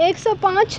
105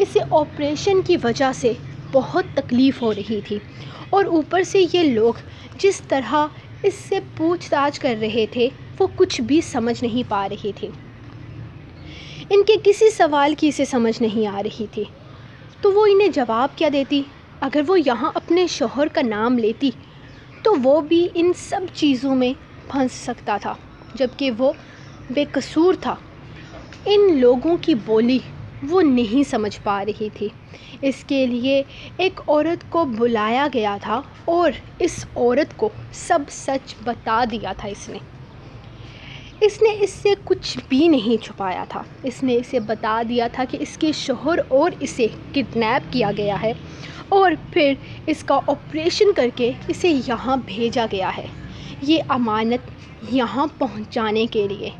اسے آپریشن کی وجہ سے بہت تکلیف ہو رہی تھی، اور اوپر سے یہ لوگ جس طرح اس سے پوچھ تاچھ کر رہے تھے وہ کچھ بھی سمجھ نہیں پا رہی تھی۔ ان کے کسی سوال کی اسے سمجھ نہیں آ رہی تھی، تو وہ انہیں جواب کیا دیتی؟ اگر وہ یہاں اپنے شوہر کا نام لیتی تو وہ بھی ان سب چیزوں میں پھنس سکتا تھا، جبکہ وہ بے قصور تھا۔ ان لوگوں کی بولی وہ نہیں سمجھ پا رہی تھی۔ اس کے لیے ایک عورت کو بلایا گیا تھا اور اس عورت کو سب سچ بتا دیا تھا۔ اس نے اس سے کچھ بھی نہیں چھپایا تھا۔ اس نے اسے بتا دیا تھا کہ اس کے شوہر اور اسے کڈنیپ کیا گیا ہے اور پھر اس کا آپریشن کر کے اسے یہاں بھیجا گیا ہے، یہ امانت یہاں پہنچانے کے لیے۔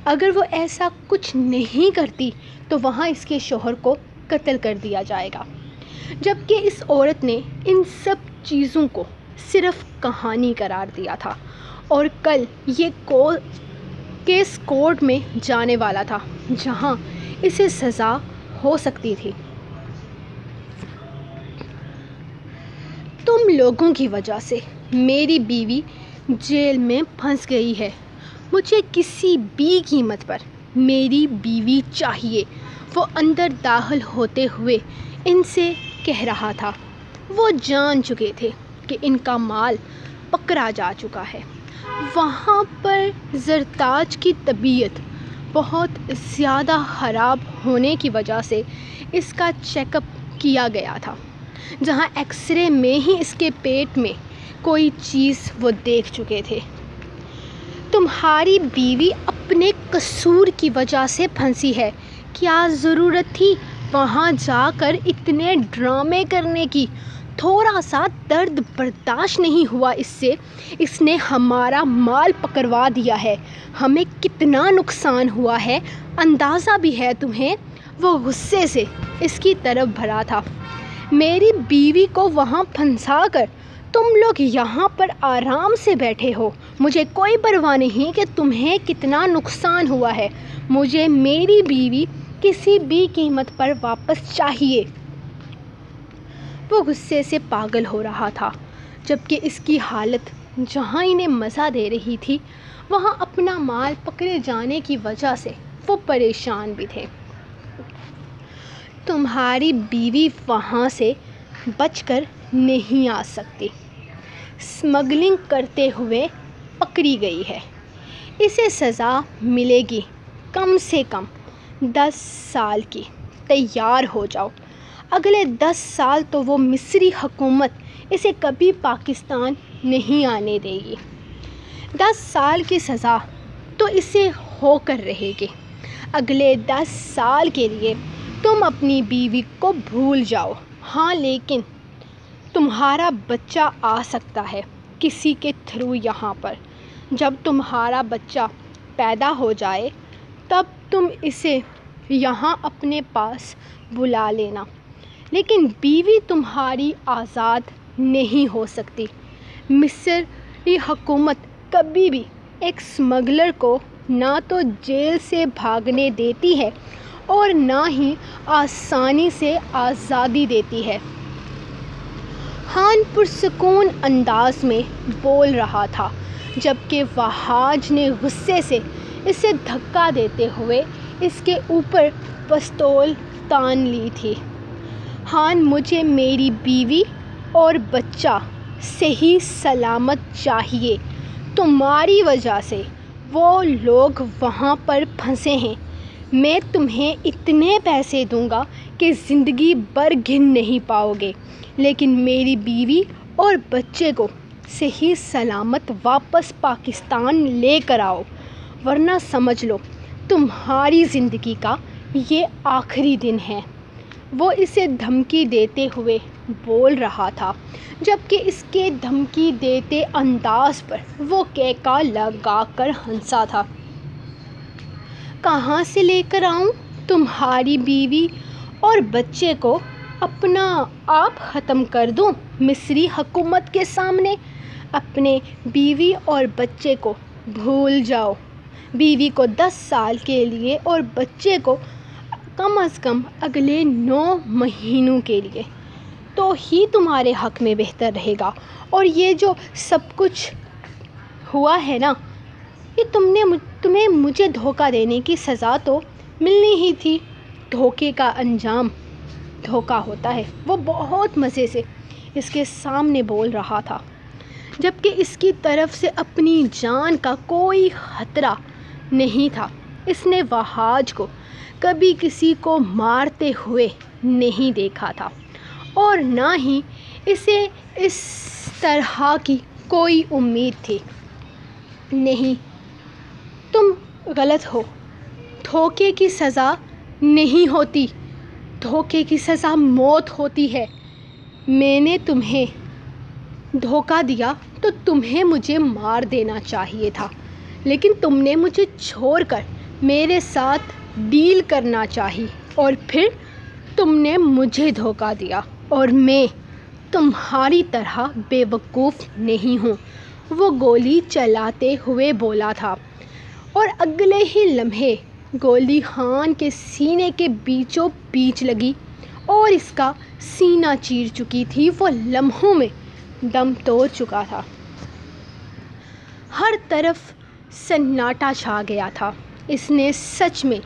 اگر وہ ایسا کچھ نہیں کرتی تو وہاں اس کے شوہر کو قتل کر دیا جائے گا، جبکہ اس عورت نے ان سب چیزوں کو صرف کہانی قرار دیا تھا، اور کل یہ کیس کورٹ میں جانے والا تھا جہاں اسے سزا ہو سکتی تھی۔ تم لوگوں کی وجہ سے میری بیوی جیل میں پھنس گئی ہے، مجھے کسی بھی قیمت پر میری بیوی چاہیے، وہ اندر داخل ہوتے ہوئے ان سے کہہ رہا تھا۔ وہ جان چکے تھے کہ ان کا مال پکڑا جا چکا ہے۔ وہاں پر زرتاج کی طبیعت بہت زیادہ خراب ہونے کی وجہ سے اس کا چیک اپ کیا گیا تھا، جہاں ایکس رے میں ہی اس کے پیٹ میں کوئی چیز وہ دیکھ چکے تھے۔ تمہاری بیوی اپنے قصور کی وجہ سے پھنسی ہے، کیا ضرورت تھی وہاں جا کر اتنے ڈرامے کرنے کی؟ تھوڑا سا درد برداشت نہیں ہوا اس سے؟ اس نے ہمارا مال پکڑوا دیا ہے، ہمیں کتنا نقصان ہوا ہے اندازہ بھی ہے تمہیں؟ وہ غصے سے اس کی طرف بھرا تھا۔ میری بیوی کو وہاں پھنسا کر تم لوگ یہاں پر آرام سے بیٹھے ہو، مجھے کوئی پرواہ نہیں کہ تمہیں کتنا نقصان ہوا ہے، مجھے میری بیوی کسی بھی قیمت پر واپس چاہیے۔ وہ غصے سے پاگل ہو رہا تھا، جبکہ اس کی حالت جہاں انہیں مزہ دے رہی تھی وہاں اپنا مال پکڑے جانے کی وجہ سے وہ پریشان بھی تھے۔ تمہاری بیوی وہاں سے بچ کر نہیں آ سکتی، اسمگلنگ کرتے ہوئے پکڑی گئی ہے، اسے سزا ملے گی کم سے کم 10 سال کی۔ تیار ہو جاؤ، اگلے 10 سال تو وہ مصری حکومت اسے کبھی پاکستان نہیں آنے دے گی۔ 10 سال کی سزا تو اسے ہو کر رہے گی۔ اگلے 10 سال کے لیے تم اپنی بیوی کو بھول جاؤ۔ ہاں، لیکن تمہارا بچہ آ سکتا ہے کسی کے تھرو یہاں پر۔ جب تمہارا بچہ پیدا ہو جائے تب تم اسے یہاں اپنے پاس بلا لینا، لیکن بیوی تمہاری آزاد نہیں ہو سکتی۔ مصری حکومت کبھی بھی ایک اسمگلر کو نہ تو جیل سے بھاگنے دیتی ہے اور نہ ہی آسانی سے آزادی دیتی ہے۔ خان پرسکون انداز میں بول رہا تھا، جبکہ وہاج نے غصے سے اسے دھکا دیتے ہوئے اس کے اوپر پستول تان لی تھی۔ خان، مجھے میری بیوی اور بچہ صحیح سلامت چاہیے، تمہاری وجہ سے وہ لوگ وہاں پر پھنسے ہیں۔ میں تمہیں اتنے پیسے دوں گا کہ زندگی بھر گن نہیں پاؤ گے، لیکن میری بیوی اور بچے کو صحیح سلامت واپس پاکستان لے کر آؤ، ورنہ سمجھ لو تمہاری زندگی کا یہ آخری دن ہے۔ وہ اسے دھمکی دیتے ہوئے بول رہا تھا، جبکہ اس کے دھمکی دیتے انداز پر وہ کیکا لگا کر ہنسا تھا۔ کہاں سے لے کر آؤں تمہاری بیوی اور بچے کو؟ اپنا آپ ختم کر دوں مصری حکومت کے سامنے؟ اپنے بیوی اور بچے کو بھول جاؤ۔ بیوی کو 10 سال کے لیے اور بچے کو کم از کم اگلے 9 مہینوں کے لیے، تو ہی تمہارے حق میں بہتر رہے گا۔ اور یہ جو سب کچھ ہوا ہے نا، یہ تمہیں مجھے دھوکہ دینے کی سزا تو ملنی ہی تھی۔ دھوکے کا انجام دھوکہ ہوتا ہے۔ وہ بہت مزے سے اس کے سامنے بول رہا تھا، جبکہ اس کی طرف سے اپنی جان کا کوئی خطرہ نہیں تھا۔ اس نے وہاج کو کبھی کسی کو مارتے ہوئے نہیں دیکھا تھا، اور نہ ہی اسے اس طرح کی کوئی امید تھی۔ نہیں، تم غلط ہو۔ دھوکے کی سزا نہیں ہوتی، دھوکے کی سزا موت ہوتی ہے۔ میں نے تمہیں دھوکہ دیا تو تمہیں مجھے مار دینا چاہیے تھا، لیکن تم نے مجھے چھوڑ کر میرے ساتھ ڈیل کرنا چاہی، اور پھر تم نے مجھے دھوکہ دیا۔ اور میں تمہاری طرح بے وقوف نہیں ہوں، وہ گولی چلاتے ہوئے بولا تھا، اور اگلے ہی لمحے گولی خان کے سینے کے بیچوں بیچ لگی اور اس کا سینہ چیر چکی تھی۔ وہ لمحوں میں دم توڑ چکا تھا۔ ہر طرف سناٹا چھا گیا تھا۔ اس نے سچ میں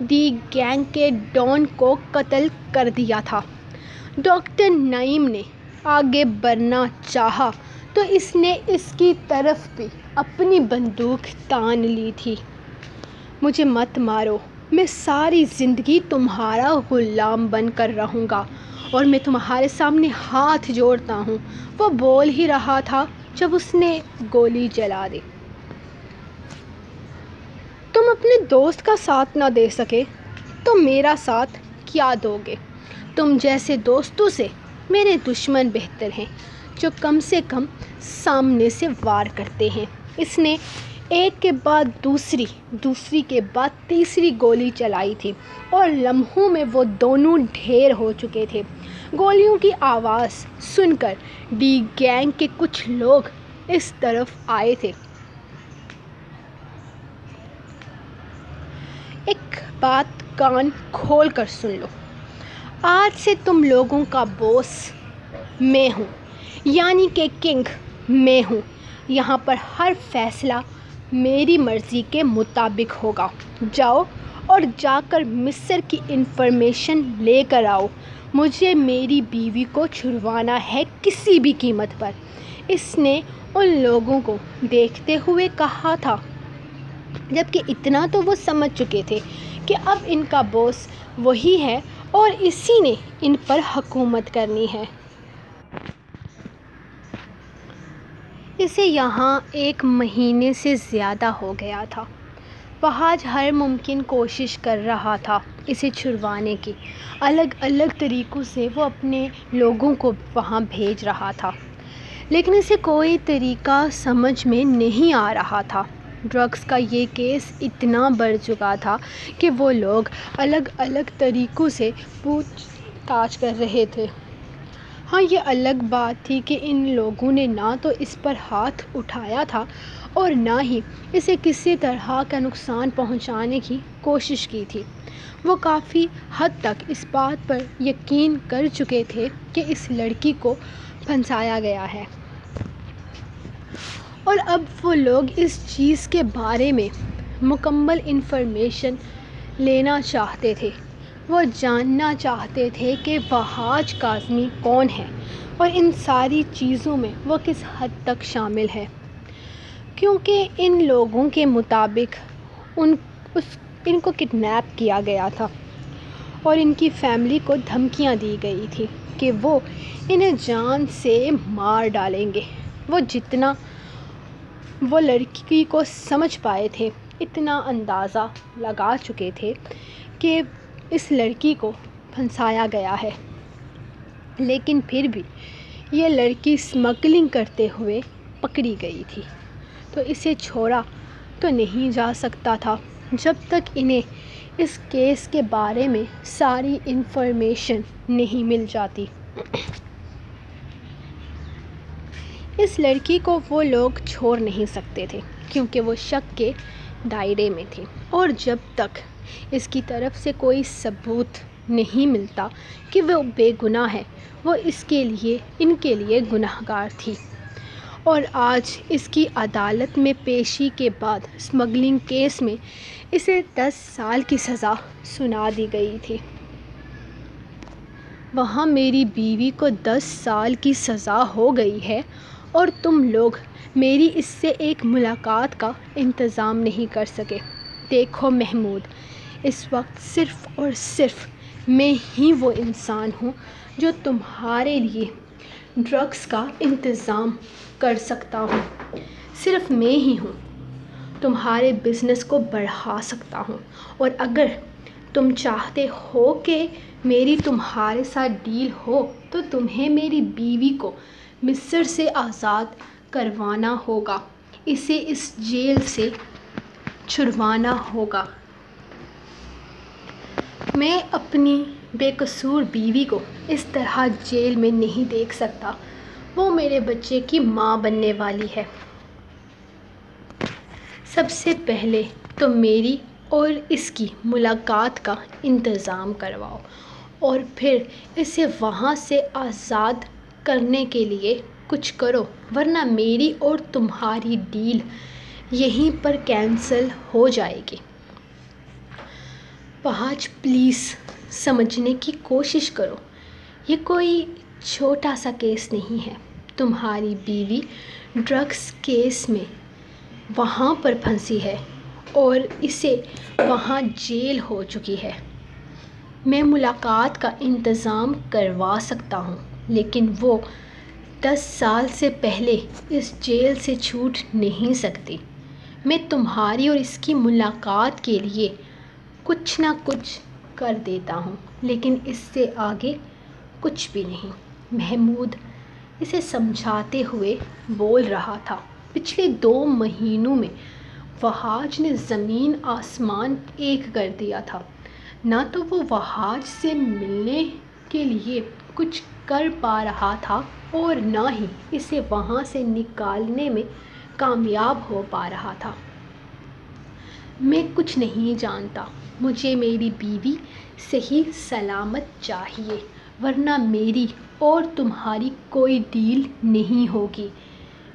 ڈی گینگ کے ڈان کو قتل کر دیا تھا۔ ڈاکٹر نعیم نے آگے بڑھنا چاہا تو اس نے اس کی طرف بھی اپنی بندوق تان لی تھی۔ مجھے مت مارو، میں ساری زندگی تمہارا غلام بن کر رہوں گا، اور میں تمہارے سامنے ہاتھ جوڑتا ہوں۔ وہ بول ہی رہا تھا جب اس نے گولی چلا دی۔ تم اپنے دوست کا ساتھ نہ دے سکے تو میرا ساتھ کیا دو گے؟ تم جیسے دوستوں سے میرے دشمن بہتر ہیں، جو کم سے کم سامنے سے وار کرتے ہیں۔ اس نے ایک کے بعد دوسری کے بعد تیسری گولی چلائی تھی، اور لمحوں میں وہ دونوں ڈھیر ہو چکے تھے۔ گولیوں کی آواز سن کر ڈی گینگ کے کچھ لوگ اس طرف آئے تھے۔ ایک بات کان کھول کر سن لو، آج سے تم لوگوں کا باس میں ہوں، یعنی کہ کنگ میں ہوں۔ یہاں پر ہر فیصلہ میری مرضی کے مطابق ہوگا۔ جاؤ اور جا کر مصر کی انفارمیشن لے کر آؤ۔ مجھے میری بیوی کو چھڑوانا ہے کسی بھی قیمت پر۔ اس نے ان لوگوں کو دیکھتے ہوئے کہا تھا، جبکہ اتنا تو وہ سمجھ چکے تھے کہ اب ان کا باس وہی ہے اور اسی نے ان پر حکومت کرنی ہے۔ اسے یہاں 1 مہینے سے زیادہ ہو گیا تھا۔ وہاج ہر ممکن کوشش کر رہا تھا اسے چھڑوانے کی۔ الگ الگ طریقوں سے وہ اپنے لوگوں کو وہاں بھیج رہا تھا، لیکن اسے کوئی طریقہ سمجھ میں نہیں آ رہا تھا۔ ڈرگس کا یہ کیس اتنا بڑھ چکا تھا کہ وہ لوگ الگ الگ طریقوں سے پوچھ تاچھ کر رہے تھے۔ ہاں، یہ الگ بات تھی کہ ان لوگوں نے نہ تو اس پر ہاتھ اٹھایا تھا اور نہ ہی اسے کسی طرح کا نقصان پہنچانے کی کوشش کی تھی۔ وہ کافی حد تک اس بات پر یقین کر چکے تھے کہ اس لڑکی کو پھنسایا گیا ہے، اور اب وہ لوگ اس چیز کے بارے میں مکمل انفارمیشن لینا چاہتے تھے۔ وہ جاننا چاہتے تھے کہ وہاج کاظمی کون ہے اور ان ساری چیزوں میں وہ کس حد تک شامل ہے، کیونکہ ان لوگوں کے مطابق ان کو کڈنیپ کیا گیا تھا اور ان کی فیملی کو دھمکیاں دی گئی تھی کہ وہ انہیں جان سے مار ڈالیں گے۔ وہ جتنا وہ لڑکی کو سمجھ پائے تھے، اتنا اندازہ لگا چکے تھے کہ اس لڑکی کو پھنسایا گیا ہے، لیکن پھر بھی یہ لڑکی اسمگلنگ کرتے ہوئے پکڑی گئی تھی، تو اسے چھوڑا تو نہیں جا سکتا تھا جب تک انہیں اس کیس کے بارے میں ساری انفارمیشن نہیں مل جاتی۔ اس لڑکی کو وہ لوگ چھوڑ نہیں سکتے تھے کیونکہ وہ شک کے دائرے میں تھی، اور جب تک اس کی طرف سے کوئی ثبوت نہیں ملتا کہ وہ بے گناہ ہے، وہ ان کے لیے گنہگار تھی، اور آج اس کی عدالت میں پیشی کے بعد اسمگلنگ کیس میں اسے 10 سال کی سزا سنا دی گئی تھی۔ وہاں میری بیوی کو 10 سال کی سزا ہو گئی ہے اور تم لوگ میری اس سے ایک ملاقات کا انتظام نہیں کر سکے۔ دیکھو محمود، اس وقت صرف اور صرف میں ہی وہ انسان ہوں جو تمہارے لیے ڈرگس کا انتظام کر سکتا ہوں۔ صرف میں ہی ہوں تمہارے بزنس کو بڑھا سکتا ہوں، اور اگر تم چاہتے ہو کہ میری تمہارے ساتھ ڈیل ہو تو تمہیں میری بیوی کو مصر سے آزاد کروانا ہوگا، اسے اس جیل سے چھڑوانا ہوگا۔ میں اپنی بے قصور بیوی کو اس طرح جیل میں نہیں دیکھ سکتا، وہ میرے بچے کی ماں بننے والی ہے۔ سب سے پہلے تم میری اور اس کی ملاقات کا انتظام کرواؤ، اور پھر اسے وہاں سے آزاد کرنے کے لیے کچھ کرو، ورنہ میری اور تمہاری ڈیل یہیں پر کینسل ہو جائے گی۔ فہد پلیز سمجھنے کی کوشش کرو، یہ کوئی چھوٹا سا کیس نہیں ہے۔ تمہاری بیوی ڈرگس کیس میں وہاں پر پھنسی ہے اور اسے وہاں جیل ہو چکی ہے۔ میں ملاقات کا انتظام کروا سکتا ہوں، لیکن وہ 10 سال سے پہلے اس جیل سے چھوٹ نہیں سکتی۔ میں تمہاری اور اس کی ملاقات کے لیے کچھ نہ کچھ کر دیتا ہوں، لیکن اس سے آگے کچھ بھی نہیں۔ محمود اسے سمجھاتے ہوئے بول رہا تھا۔ پچھلے 2 مہینوں میں فہد نے زمین آسمان ایک کر دیا تھا۔ نہ تو وہ فہد سے ملنے کے لیے کچھ کر پا رہا تھا اور نہ ہی اسے وہاں سے نکالنے میں کامیاب ہو پا رہا تھا۔ میں کچھ نہیں جانتا، مجھے میری بیوی صحیح سلامت چاہیے، ورنہ میری اور تمہاری کوئی ڈیل نہیں ہوگی،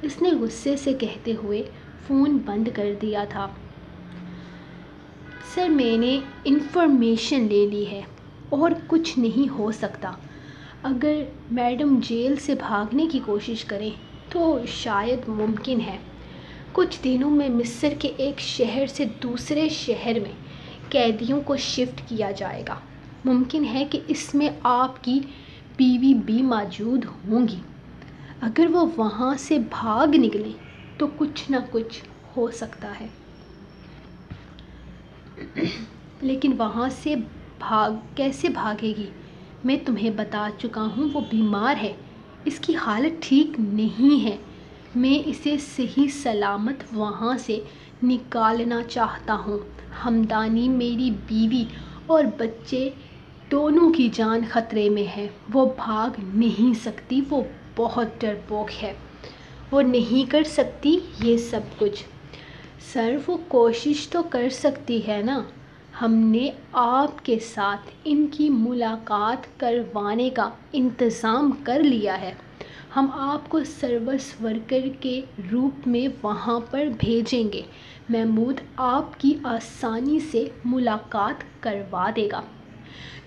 اس نے غصے سے کہتے ہوئے فون بند کر دیا تھا۔ سر میں نے انفارمیشن لے لی ہے اور کچھ نہیں ہو سکتا۔ اگر میڈم جیل سے بھاگنے کی کوشش کریں تو شاید ممکن ہے۔ کچھ دنوں میں مصر کے ایک شہر سے دوسرے شہر میں قیدیوں کو شفٹ کیا جائے گا۔ ممکن ہے کہ اس میں آپ کی بیوی بھی موجود ہوں گی۔ اگر وہ وہاں سے بھاگ نکلیں تو کچھ نہ کچھ ہو سکتا ہے، لیکن وہاں سے کیسے بھاگے گی؟ میں تمہیں بتا چکا ہوں وہ بیمار ہے، اس کی حالت ٹھیک نہیں ہے۔ میں اسے صحیح سلامت وہاں سے نکالنا چاہتا ہوں۔ ہمدانی میری بیوی اور بچے دونوں کی جان خطرے میں ہے، وہ بھاگ نہیں سکتی، وہ بہت ڈرپوک ہے، وہ نہیں کر سکتی یہ سب کچھ۔ سر وہ کوشش تو کر سکتی ہے نا، ہم نے آپ کے ساتھ ان کی ملاقات کروانے کا انتظام کر لیا ہے، ہم آپ کو سروس ورکر کے روپ میں وہاں پر بھیجیں گے۔ محمود آپ کی آسانی سے ملاقات کروا دے گا،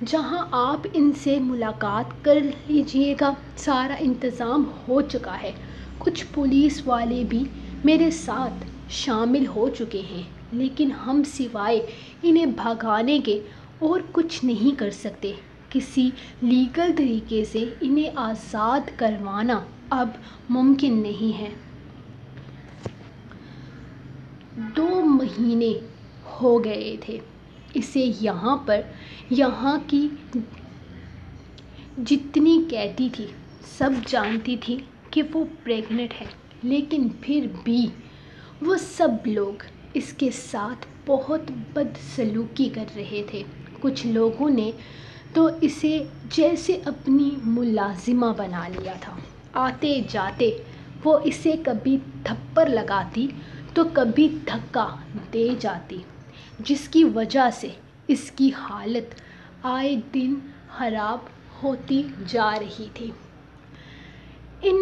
جہاں آپ ان سے ملاقات کر لیجئے گا۔ سارا انتظام ہو چکا ہے، کچھ پولیس والے بھی میرے ساتھ شامل ہو چکے ہیں، لیکن ہم سوائے انہیں بھگانے کے اور کچھ نہیں کر سکتے۔ کسی لیگل طریقے سے انہیں آزاد کروانا اب ممکن نہیں ہے۔ 2 مہینے ہو گئے تھے اسے یہاں کی جتنی قیدی تھی سب جانتی تھی کہ وہ پریگننٹ ہے، لیکن پھر بھی وہ سب لوگ اس کے ساتھ بہت بدسلوکی کر رہے تھے۔ کچھ لوگوں نے تو اسے جیسے اپنی ملازمہ بنا لیا تھا۔ آتے جاتے وہ اسے کبھی تھپڑ لگاتی تو کبھی دھکا دے جاتی، جس کی وجہ سے اس کی حالت آئے دن خراب ہوتی جا رہی تھی۔ ان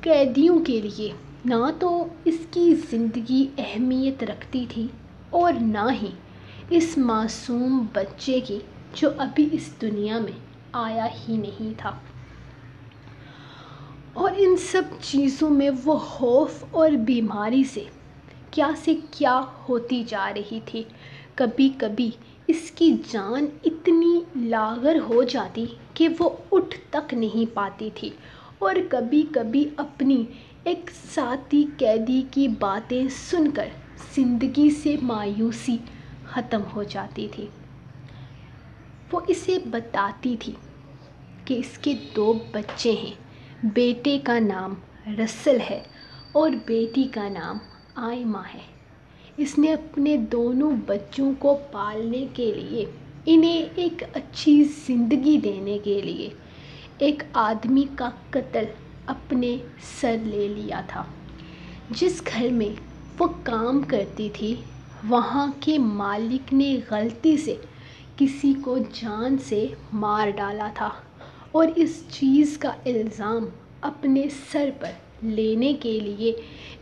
قیدیوں کے لیے نہ تو اس کی زندگی اہمیت رکھتی تھی اور نہ ہی اس معصوم بچے کی جو ابھی اس دنیا میں آیا ہی نہیں تھا۔ اور ان سب چیزوں میں وہ خوف اور بیماری سے کیا ہوتی جا رہی تھی۔ کبھی کبھی اس کی جان اتنی لاغر ہو جاتی کہ وہ اٹھ تک نہیں پاتی تھی، اور کبھی کبھی اپنی ایک ساتھی قیدی کی باتیں سن کر زندگی سے مایوسی ختم ہو جاتی تھی۔ وہ اسے بتاتی تھی کہ اس کے 2 بچے ہیں، بیٹے کا نام رسل ہے اور بیٹی کا نام آئمہ ہے۔ اس نے اپنے دونوں بچوں کو پالنے کے لیے، انہیں ایک اچھی زندگی دینے کے لیے ایک آدمی کا قتل اپنے سر لے لیا تھا۔ جس گھر میں وہ کام کرتی تھی وہاں کے مالک نے غلطی سے کسی کو جان سے مار ڈالا تھا، اور اس چیز کا الزام اپنے سر پر لینے کے لیے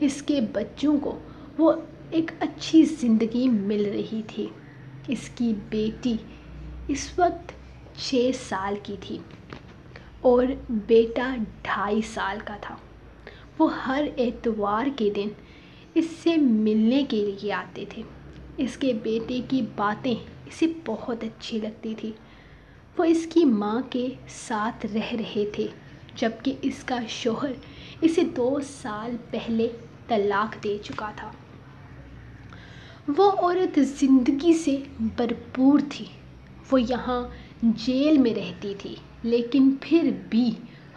اس کے بچوں کو وہ ایک اچھی زندگی مل رہی تھی۔ اس کی بیٹی اس وقت 6 سال کی تھی اور بیٹا 2.5 سال کا تھا۔ وہ ہر اتوار کے دن اس سے ملنے کے لیے آتے تھے۔ اس کے بیٹے کی باتیں اسے بہت اچھی لگتی تھی۔ وہ اس کی ماں کے ساتھ رہ رہے تھے جبکہ اس کا شوہر اسے 2 سال پہلے طلاق دے چکا تھا۔ وہ عورت زندگی سے بھرپور تھی۔ وہ یہاں جیل میں رہتی تھی لیکن پھر بھی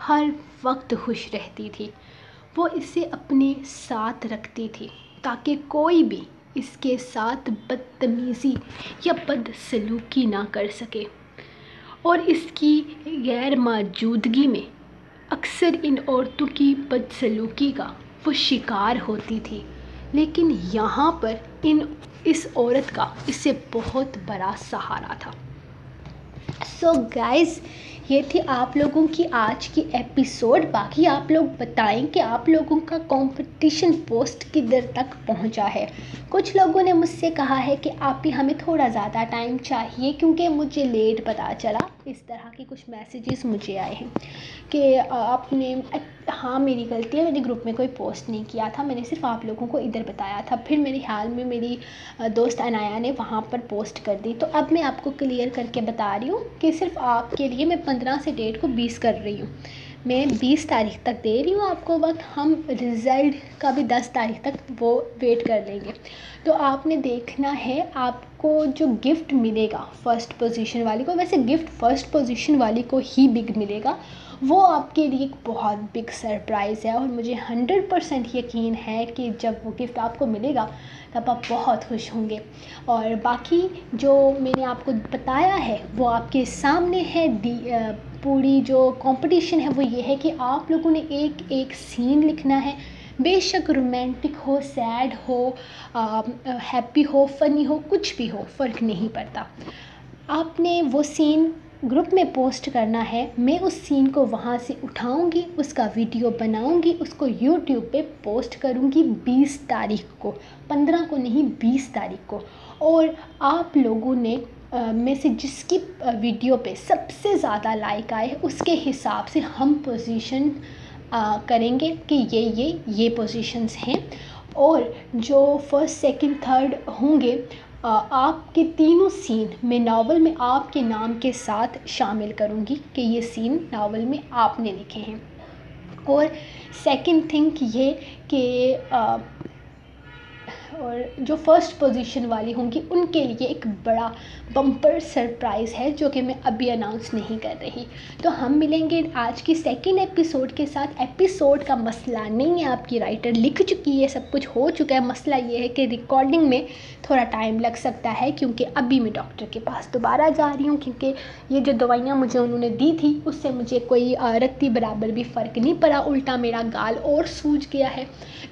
ہر وقت خوش رہتی تھی۔ وہ اسے اپنے ساتھ رکھتی تھی تاکہ کوئی بھی اس کے ساتھ بدتمیزی یا بدسلوکی نہ کر سکے، اور اس کی غیر موجودگی میں اکثر ان عورتوں کی بدسلوکی کا وہ شکار ہوتی تھی، لیکن یہاں پر اس عورت کا اسے بہت بڑا سہارا تھا۔ سو گائز، یہ تھی آپ لوگوں کی آج کی ایپیسوڈ۔ باقی آپ لوگ بتائیں کہ آپ لوگوں کا کمپٹیشن پوسٹ کدھر تک پہنچا ہے۔ کچھ لوگوں نے مجھ سے کہا ہے کہ آپ ہی ہمیں تھوڑا زیادہ ٹائم چاہیے کیونکہ مجھے لیٹ پتہ چلا۔ اس طرح کے کچھ میسیجز مجھے آئے ہیں کہ آپ نے، ہاں میری غلطی ہے، میں نے گروپ میں کوئی پوسٹ نہیں کیا تھا، میں نے صرف آپ لوگوں کو ادھر بتایا تھا۔ پھر میرے خیال میں میری دوست عنایا نے وہاں پر پوسٹ کر دی، تو اب میں آپ کو کلیئر کر کے بتا رہی ہوں کہ صرف آپ کے لیے میں 15 سے ڈیٹ کو 20 کر رہی ہوں۔ میں 20 تاریخ تک دے رہی ہوں آپ کو وقت، ہم رزلٹ کا بھی 10 تاریخ تک وہ ویٹ کر لیں گے۔ تو آپ نے دیکھنا ہے آپ کو جو گفٹ ملے گا فرسٹ پوزیشن والی کو، ویسے گفٹ فرسٹ پوزیشن والی کو ہی بگ ملے گا، وہ آپ کے لیے ایک بہت بگ سرپرائز ہے، اور مجھے 100% یقین ہے کہ جب وہ گفٹ آپ کو ملے گا تب آپ بہت خوش ہوں گے۔ اور باقی جو میں نے آپ کو بتایا ہے وہ آپ کے سامنے ہے۔ پوری جو کمپٹیشن ہے وہ یہ ہے کہ آپ لوگوں نے ایک سین لکھنا ہے، بے شک رومانٹک ہو، سیڈ ہو، ہیپی ہو، فنی ہو، کچھ بھی ہو، فرق نہیں پڑتا۔ آپ نے وہ سین گروپ میں پوسٹ کرنا ہے، میں اس سین کو وہاں سے اٹھاؤں گی، اس کا ویڈیو بناؤں گی، اس کو یوٹیوب پہ پوسٹ کروں گی 20 تاریخ کو، 15 کو نہیں 20 تاریخ کو۔ اور آپ لوگوں نے میں سے جس کی ویڈیو پہ سب سے زیادہ لائک آئے اس کے حساب سے ہم پوزیشن کریں گے کہ یہ پوزیشنز ہیں، اور جو فرسٹ سیکنڈ تھرڈ ہوں گے آپ کے تینوں سین میں ناول میں آپ کے نام کے ساتھ شامل کروں گی کہ یہ سین ناول میں آپ نے لکھے ہیں۔ اور سیکنڈ تھنگ یہ کہ اور جو فرسٹ پوزیشن والی ہوں گی ان کے لیے ایک بڑا بمپر سرپرائز ہے جو کہ میں ابھی اناؤنس نہیں کر رہی۔ تو ہم ملیں گے آج کی سیکنڈ ایپیسوڈ کے ساتھ۔ ایپیسوڈ کا مسئلہ نہیں ہے، آپ کی رائٹر لکھ چکی ہے، سب کچھ ہو چکا ہے، مسئلہ یہ ہے کہ ریکارڈنگ میں تھوڑا ٹائم لگ سکتا ہے کیونکہ ابھی میں ڈاکٹر کے پاس دوبارہ جا رہی ہوں، کیونکہ یہ جو دوائیاں مجھے انہوں نے دی تھی اس سے مجھے کوئی رتی برابر بھی فرق نہیں پڑا، الٹا میرا گال اور سوج گیا ہے،